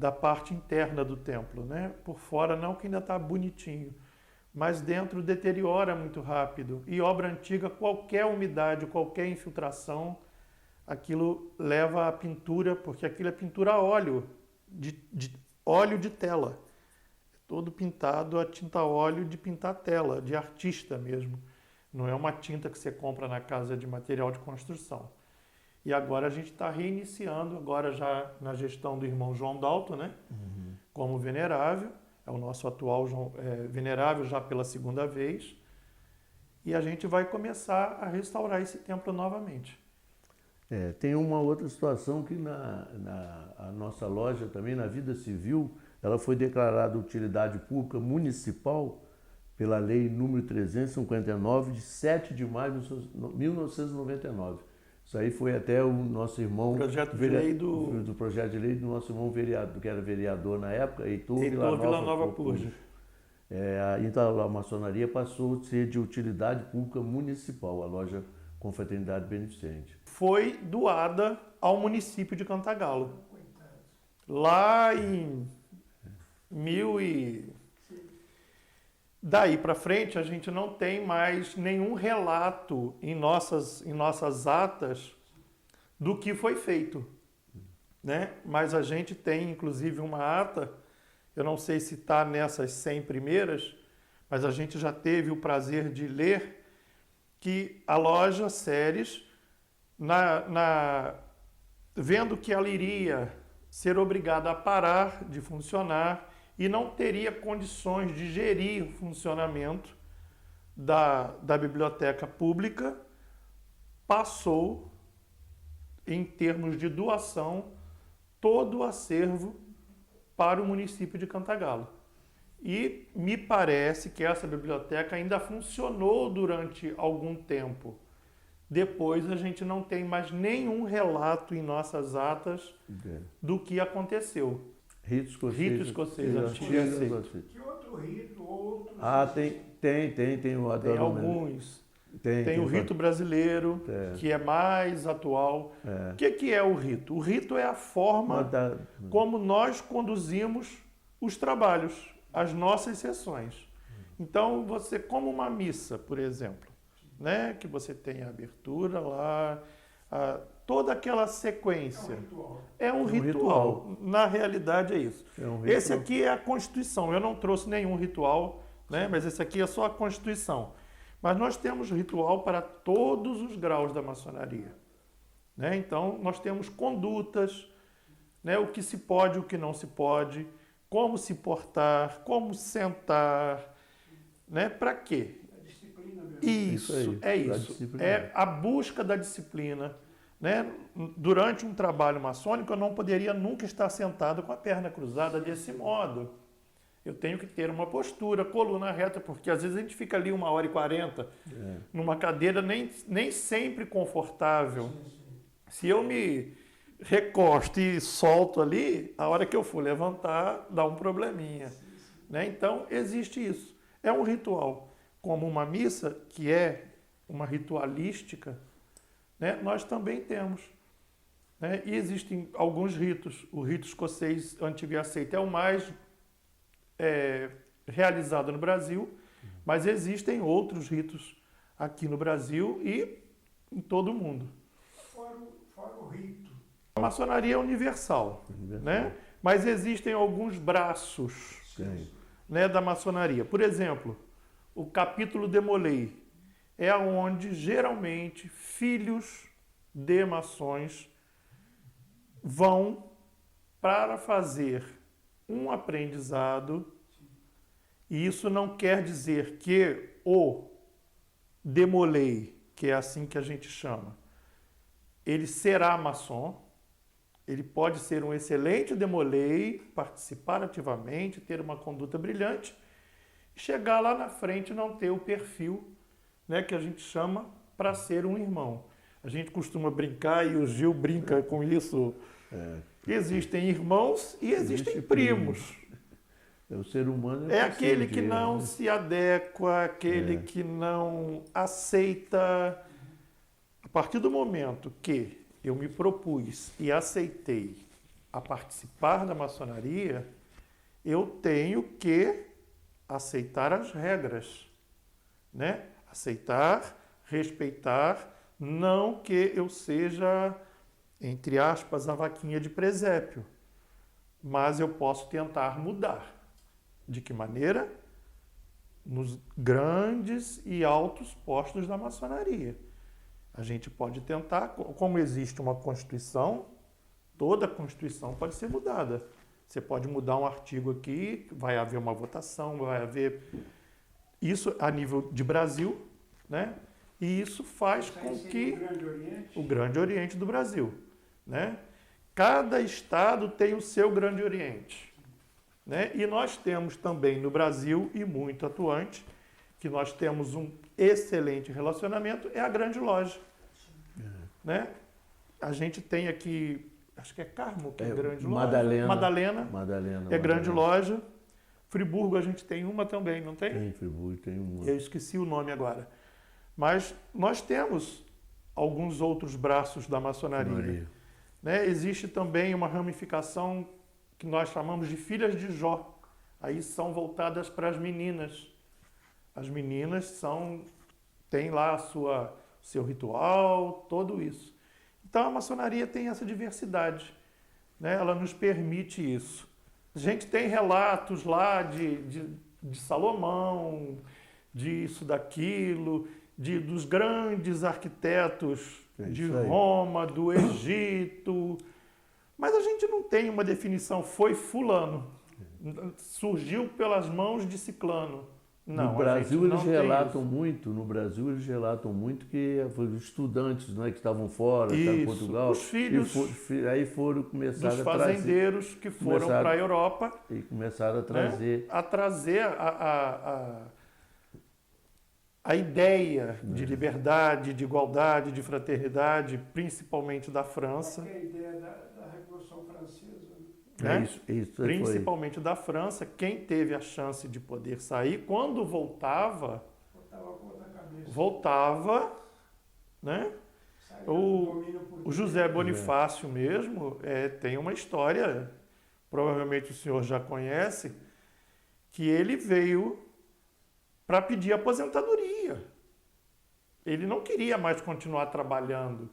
da parte interna do templo, né? Por fora não, que ainda está bonitinho, mas dentro deteriora muito rápido. E obra antiga, qualquer umidade, qualquer infiltração, aquilo leva à pintura, porque aquilo é pintura a óleo, de óleo de tela. Todo pintado a tinta a óleo de pintar tela, de artista mesmo. Não é uma tinta que você compra na casa de material de construção. E agora a gente está reiniciando, agora já na gestão do irmão João Dalto, né? Como venerável. É o nosso atual venerável já pela segunda vez. E a gente vai começar a restaurar esse templo novamente. Tem uma outra situação que a nossa loja também, na Vida Civil, ela foi declarada utilidade pública municipal pela Lei número 359, de 7 de maio de 1999. Isso aí foi até o nosso irmão... Projeto de lei do projeto de lei do nosso irmão vereador, que era vereador na época, Heitor Villanova Purja. Então a maçonaria passou a ser de utilidade pública municipal, a loja Confraternidade Beneficente. Foi doada ao município de Cantagalo. Lá em Daí para frente, a gente não tem mais nenhum relato em nossas atas do que foi feito, né? Mas a gente tem, inclusive, uma ata, eu não sei se está nessas 100 primeiras, mas a gente já teve o prazer de ler que a loja Ceres, vendo que ela iria ser obrigada a parar de funcionar e não teria condições de gerir o funcionamento da biblioteca pública, passou, em termos de doação, todo o acervo para o município de Cantagalo. E me parece que essa biblioteca ainda funcionou durante algum tempo. Depois a gente não tem mais nenhum relato em nossas atas do que aconteceu. Rito escocês antigo. Que outro rito? Tem o Tem alguns. Tem o rito brasileiro, que é mais atual. O que é o rito? O rito é a forma como nós conduzimos os trabalhos, as nossas sessões. Então, você, como uma missa, por exemplo, né? Que você tem a abertura lá, toda aquela sequência. É um ritual. Na realidade é isso. Esse aqui é a Constituição. Eu não trouxe nenhum ritual, né? Mas esse aqui é só a Constituição. Mas nós temos ritual para todos os graus da maçonaria, né? Então, nós temos condutas, né? O que se pode, o que não se pode, como se portar, como sentar, né? Para quê? Isso. É a busca da disciplina. Né? Durante um trabalho maçônico, eu não poderia nunca estar sentado com a perna cruzada desse modo. Eu tenho que ter uma postura, coluna reta, porque às vezes a gente fica ali 1h40 numa cadeira nem sempre confortável. Se eu me recosto e solto ali, a hora que eu for levantar, dá um probleminha. Né? Então, existe isso. É um ritual. Como uma missa, que é uma ritualística, né? Nós também temos. Né? E existem alguns ritos. O rito escocês antigo e aceito é o mais realizado no Brasil, mas existem outros ritos aqui no Brasil e em todo o mundo. Fora o rito. A maçonaria é universal. Né? Mas existem alguns braços, né, da maçonaria. Por exemplo, o capítulo Demolei é onde geralmente filhos de maçons vão para fazer um aprendizado, e isso não quer dizer que o Demolei, que é assim que a gente chama, ele será maçom. Ele pode ser um excelente Demolei, participar ativamente, ter uma conduta brilhante, chegar lá na frente e não ter o perfil, né, que a gente chama para ser um irmão. A gente costuma brincar, e o Gil brinca com isso. Existem irmãos e existem primos. O ser humano é aquele que não se adequa, aquele que não aceita. A partir do momento que eu me propus e aceitei a participar da maçonaria, eu tenho que aceitar as regras, né? Aceitar, respeitar, não que eu seja, entre aspas, a vaquinha de presépio, mas eu posso tentar mudar. De que maneira? Nos grandes e altos postos da maçonaria. A gente pode tentar, como existe uma Constituição, toda a Constituição pode ser mudada. Você pode mudar um artigo aqui, vai haver uma votação, vai haver... Isso a nível de Brasil, né? E isso faz com que... O Grande Oriente do Brasil, né? Cada estado tem o seu Grande Oriente, né? E nós temos também no Brasil, e muito atuante, que nós temos um excelente relacionamento, é a Grande Loja, né? A gente tem aqui... Acho que é Carmo, que é grande loja. Madalena é grande loja. Friburgo a gente tem uma também, não tem? Tem, Friburgo tem uma. Eu esqueci o nome agora. Mas nós temos alguns outros braços da maçonaria. Né? Existe também uma ramificação que nós chamamos de Filhas de Jó. Aí são voltadas para as meninas. As meninas têm lá seu ritual, tudo isso. Então a maçonaria tem essa diversidade, né? Ela nos permite isso. A gente tem relatos lá de Salomão, disso, daquilo, dos grandes arquitetos de Roma, do Egito, mas a gente não tem uma definição, foi fulano, surgiu pelas mãos de ciclano. Não, no Brasil eles relatam muito que os estudantes, né, que estavam fora, estavam em Portugal, os filhos aí foram começar dos fazendeiros que foram para a Europa e começaram a trazer, né, a ideia de liberdade, de igualdade, de fraternidade, principalmente da França. É a ideia da Revolução Francesa. Né? Principalmente da França, quem teve a chance de poder sair, quando voltava, né? O José Bonifácio mesmo tem uma história, provavelmente o senhor já conhece, que ele veio para pedir aposentadoria. Ele não queria mais continuar trabalhando.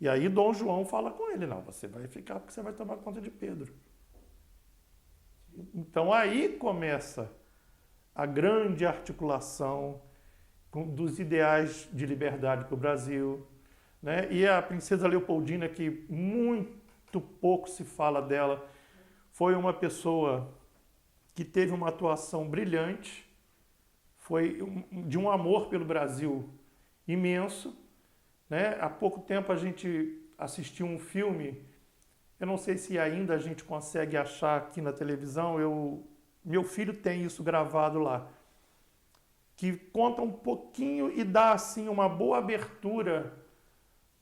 E aí Dom João fala com ele, não, você vai ficar porque você vai tomar conta de Pedro. Então aí começa a grande articulação dos ideais de liberdade para o Brasil, né? E a princesa Leopoldina, que muito pouco se fala dela, foi uma pessoa que teve uma atuação brilhante, foi de um amor pelo Brasil imenso, né? Há pouco tempo a gente assistiu um filme, eu não sei se ainda a gente consegue achar aqui na televisão, meu filho tem isso gravado lá, que conta um pouquinho e dá assim uma boa abertura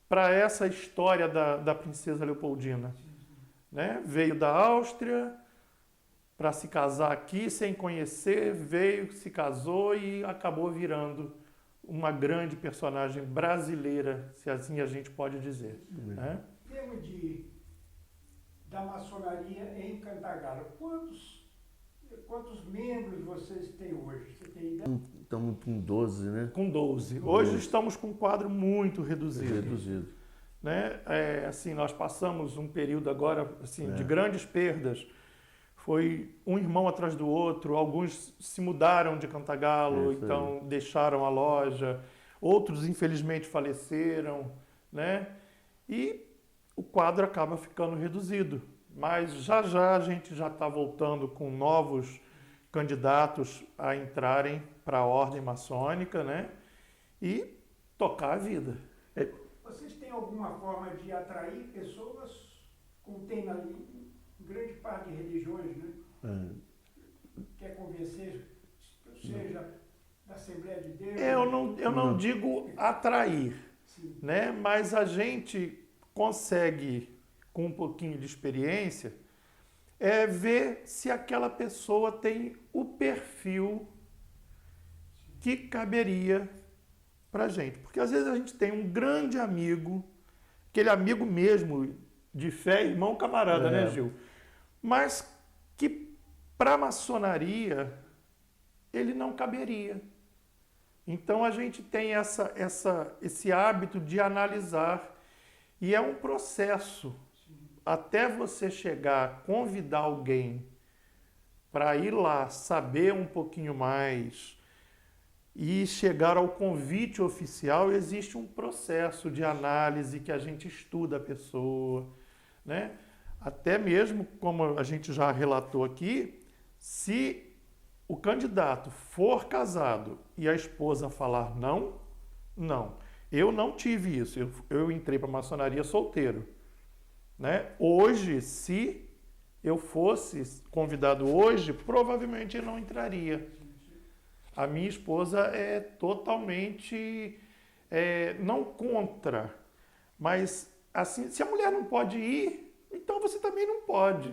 para essa história da princesa Leopoldina. Né? Veio da Áustria para se casar aqui sem conhecer, veio, se casou e acabou virando uma grande personagem brasileira, se assim a gente pode dizer. Né? Em termos da maçonaria em Cantagalo, quantos membros vocês têm hoje? Você tem ideia? Estamos com 12, né? Com 12. Hoje estamos com um quadro muito reduzido. Né? Assim, nós passamos um período agora assim, de grandes perdas. Foi um irmão atrás do outro, alguns se mudaram de Cantagalo, então deixaram a loja, outros infelizmente faleceram, né? E o quadro acaba ficando reduzido. Mas já a gente já está voltando com novos candidatos a entrarem para a ordem maçônica, né? E tocar a vida. Vocês têm alguma forma de atrair pessoas, como tem na grande parte de religiões, né? Quer convencer, seja da Assembleia de Deus? Eu não digo atrair, né? Mas a gente consegue, com um pouquinho de experiência, ver se aquela pessoa tem o perfil que caberia para a gente. Porque às vezes a gente tem um grande amigo, aquele amigo mesmo de fé, irmão camarada, né, Gil? Mas que para a maçonaria ele não caberia. Então a gente tem esse hábito de analisar, e é um processo até você chegar, convidar alguém para ir lá saber um pouquinho mais e chegar ao convite oficial. Existe um processo de análise que a gente estuda a pessoa, né? Até mesmo, como a gente já relatou aqui, se o candidato for casado e a esposa falar não, não. Eu não tive isso, eu entrei para a maçonaria solteiro, né? Hoje, se eu fosse convidado hoje, provavelmente eu não entraria. A minha esposa é totalmente, não contra, mas assim, se a mulher não pode ir, então você também não pode,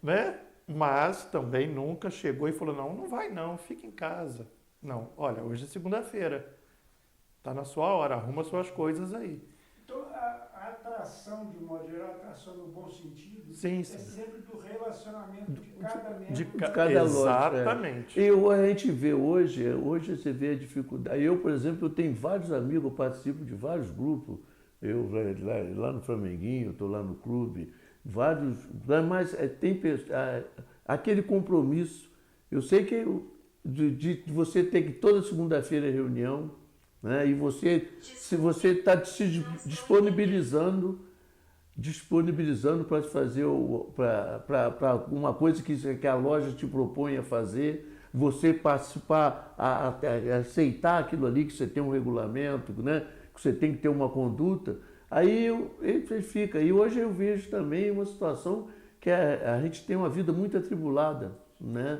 né? Mas também nunca chegou e falou, não vai não, fica em casa. Não, olha, hoje é segunda-feira, está na sua hora, arruma suas coisas aí. Então, a atração, de um modo geral, a atração no bom sentido, sim. Sempre do relacionamento de cada membro. De cada exatamente. E a gente vê hoje você vê a dificuldade. Eu, por exemplo, eu tenho vários amigos, eu participo de vários grupos. Eu lá no Flamenguinho, estou lá no clube, vários, mas tem aquele compromisso. Eu sei que de você ter que toda segunda-feira reunião, né? E se você está se disponibilizando para fazer para uma coisa que a loja te propõe a fazer, você participar, a aceitar aquilo ali, que você tem um regulamento, né? Que você tem que ter uma conduta, aí ele fica. E hoje eu vejo também uma situação que a gente tem uma vida muito atribulada, né?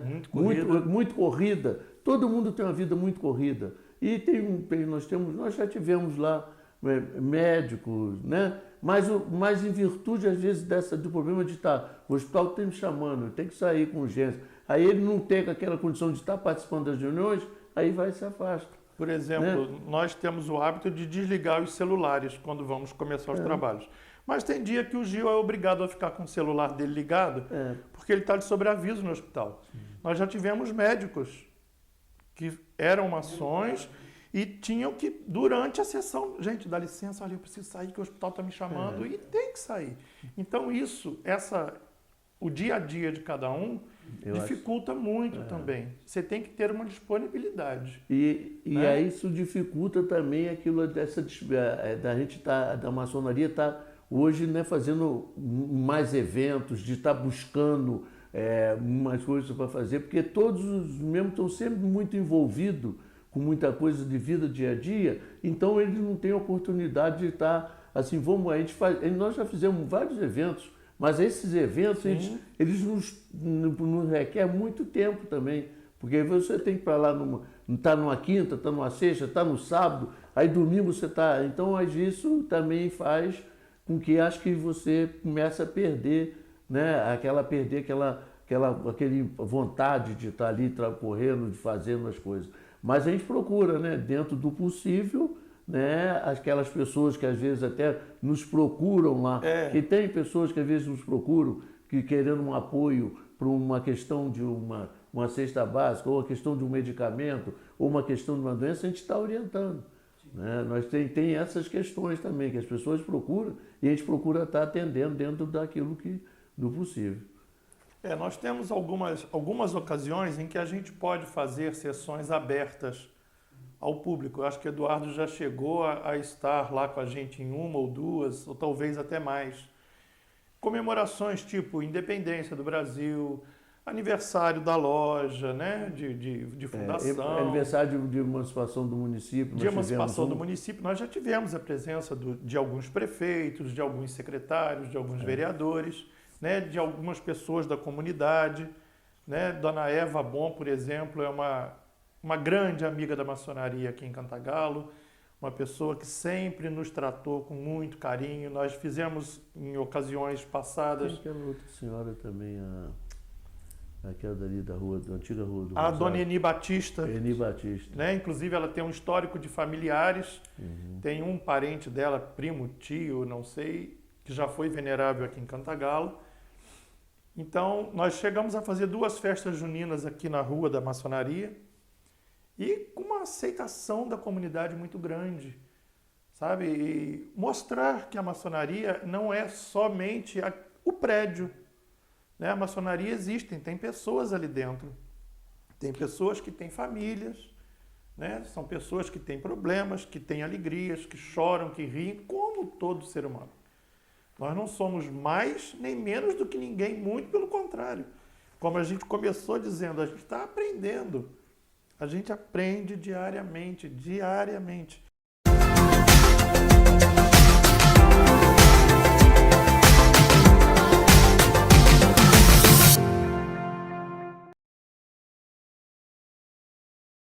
Muito corrida. Todo mundo tem uma vida muito corrida. E nós já tivemos lá médicos, né? Mas em virtude, às vezes, do problema de estar, o hospital está me chamando, tem que sair com urgência. Aí ele não tem aquela condição de estar participando das reuniões, aí vai e se afasta. Por exemplo, né? Nós temos o hábito de desligar os celulares quando vamos começar os trabalhos. Mas tem dia que o Gil é obrigado a ficar com o celular dele ligado, porque ele está de sobreaviso no hospital. Nós já tivemos médicos que eram maçons e tinham que, durante a sessão, gente, dá licença, olha, eu preciso sair que o hospital está me chamando, e tem que sair. Então o dia a dia de cada um dificulta muito também. Você tem que ter uma disponibilidade. E aí isso dificulta também aquilo da maçonaria estar hoje, né, fazendo mais eventos, de estar buscando umas coisas para fazer, porque todos os membros estão sempre muito envolvidos com muita coisa de vida dia a dia, então eles não têm oportunidade de estar assim, nós já fizemos vários eventos, mas esses eventos, eles nos requerem muito tempo também, porque você tem que ir para lá, está numa quinta, está numa sexta, está no sábado, aí domingo você está... Então, isso também faz com que acho que você comece a perder, né, aquela vontade de estar ali correndo, de fazendo as coisas. Mas a gente procura, né, dentro do possível, né, aquelas pessoas que às vezes até nos procuram lá, que tem pessoas que às vezes nos procuram querendo um apoio para uma questão de uma cesta básica, ou a questão de um medicamento, ou uma questão de uma doença, a gente está orientando. Né? Nós tem essas questões também, que as pessoas procuram, e a gente procura estar atendendo dentro daquilo do possível. Nós temos algumas ocasiões em que a gente pode fazer sessões abertas ao público. Eu acho que o Eduardo já chegou a estar lá com a gente em uma ou duas, ou talvez até mais. Comemorações tipo Independência do Brasil, aniversário da loja, né, de fundação. Aniversário de emancipação do município. De emancipação do município, nós já tivemos a presença de alguns prefeitos, de alguns secretários, de alguns vereadores, né, de algumas pessoas da comunidade. Né? Dona Eva Bom, por exemplo, é uma grande amiga da maçonaria aqui em Cantagalo, uma pessoa que sempre nos tratou com muito carinho. Nós fizemos em ocasiões passadas... Tem aquela outra senhora também, aquela dali da antiga rua do a Dona Eni Batista. Eni Batista. Né? Inclusive, ela tem um histórico de familiares. Tem um parente dela, primo, tio, não sei, que já foi venerável aqui em Cantagalo. Então, nós chegamos a fazer 2 festas juninas aqui na Rua da Maçonaria e com uma aceitação da comunidade muito grande, sabe? E mostrar que a maçonaria não é somente o prédio, né? A maçonaria existe, tem pessoas ali dentro, tem pessoas que têm famílias, né? São pessoas que têm problemas, que têm alegrias, que choram, que riem, como todo ser humano. Nós não somos mais nem menos do que ninguém, muito pelo contrário. Como a gente começou dizendo, a gente está aprendendo. A gente aprende diariamente.